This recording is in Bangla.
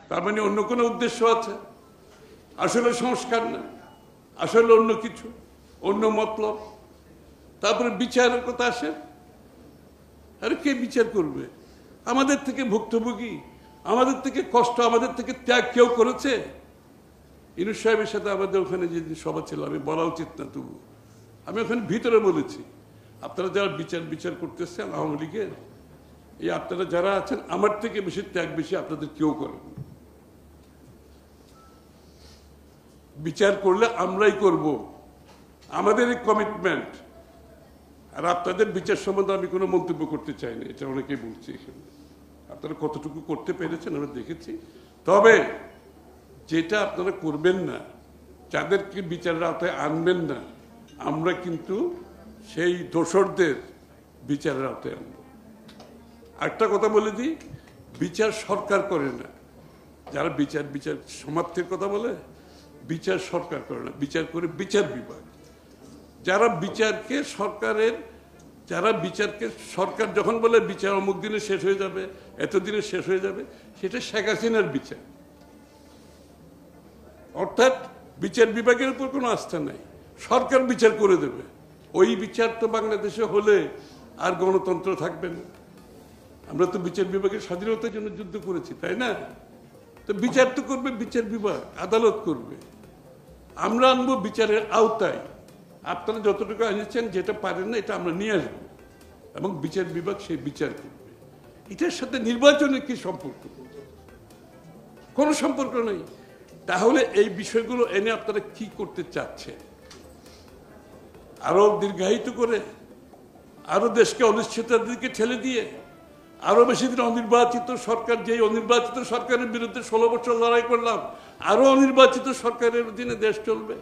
তার মানে অন্য কোনো উদ্দেশ্য আছে? আসলে সংস্কার না, আসলে অন্য কিছু, অন্য মতলব। তারপরে বিচারের কথা আসে, আরে কে বিচার করবে? আমাদের থেকে ভুক্তভোগী, আমাদের থেকে কষ্ট, আমাদের থেকে ত্যাগ কেউ করেছে? ইউনূস সাহেবের সাথে আমাদের ওখানে যে সভা ছিল, আমি বলা উচিত না, তবু আমি ওখানে ভিতরে বলেছি, আপনারা যারা বিচার করতেছেন আওয়ামী লীগের, এই আপনারা যারা আছেন আমার থেকে বেশি ত্যাগ বেশি আপনাদের কেউ করেন। বিচার করলে আমরাই করব, আমাদের এই কমিটমেন্ট। আর আপনাদের বিচার সম্বন্ধে আমি কোনো মন্তব্য করতে চাই না, এটা অনেকেই বলছি এখানে। আপনারা কতটুকু করতে পেরেছেন আমরা দেখেছি। তবে যেটা আপনারা করবেন না, যাদেরকে বিচারের আওতায় আনবেন না, আমরা কিন্তু সেই দোষরদের বিচারের আওতায় আনব। একটা কথা বলে দিই, বিচার সরকার করে না। যারা বিচার সমাপ্তির কথা বলে, বিচার সরকার করে না, বিচার করে বিচার বিভাগ। যারা বিচারকে সরকার যখন বলে বিচার অমুক দিনে শেষ হয়ে যাবে, এতদিনে শেষ হয়ে যাবে, সেটা শেখ হাসিনার বিচার। অর্থাৎ বিচার বিভাগের উপর কোনো আস্থা নাই, সরকার বিচার করে দেবে। ওই বিচার তো বাংলাদেশে হলে আর গণতন্ত্র থাকবে না। আমরা তো বিচার বিভাগের স্বাধীনতার জন্য যুদ্ধ করেছি, তাই না? তো বিচার তো করবে বিচার বিভাগ, আদালত করবে। আমরা আনবো বিচারের আওতায়। আপনারা যতটুকু আনিয়েছেন, যেটা পারেন না এটা আমরা নিয়ে আসবো, এবং বিচার বিভাগ সেই বিচার করবে। এটার সাথে নির্বাচনের কি সম্পর্ক? কোনো সম্পর্ক নেই। তাহলে এই বিষয়গুলো এনে আপনারা কি করতে চাচ্ছেন? আরো দীর্ঘায়িত করে, আরো দেশকে অনিশ্চয়তার দিকে ঠেলে দিয়ে, আরো বেশি দিন অনির্বাচিত সরকার, যে অনির্বাচিত সরকারের বিরুদ্ধে 16 বছর লড়াই করলাম, আরো অনির্বাচিত সরকারের অধীনে দেশ চলবে?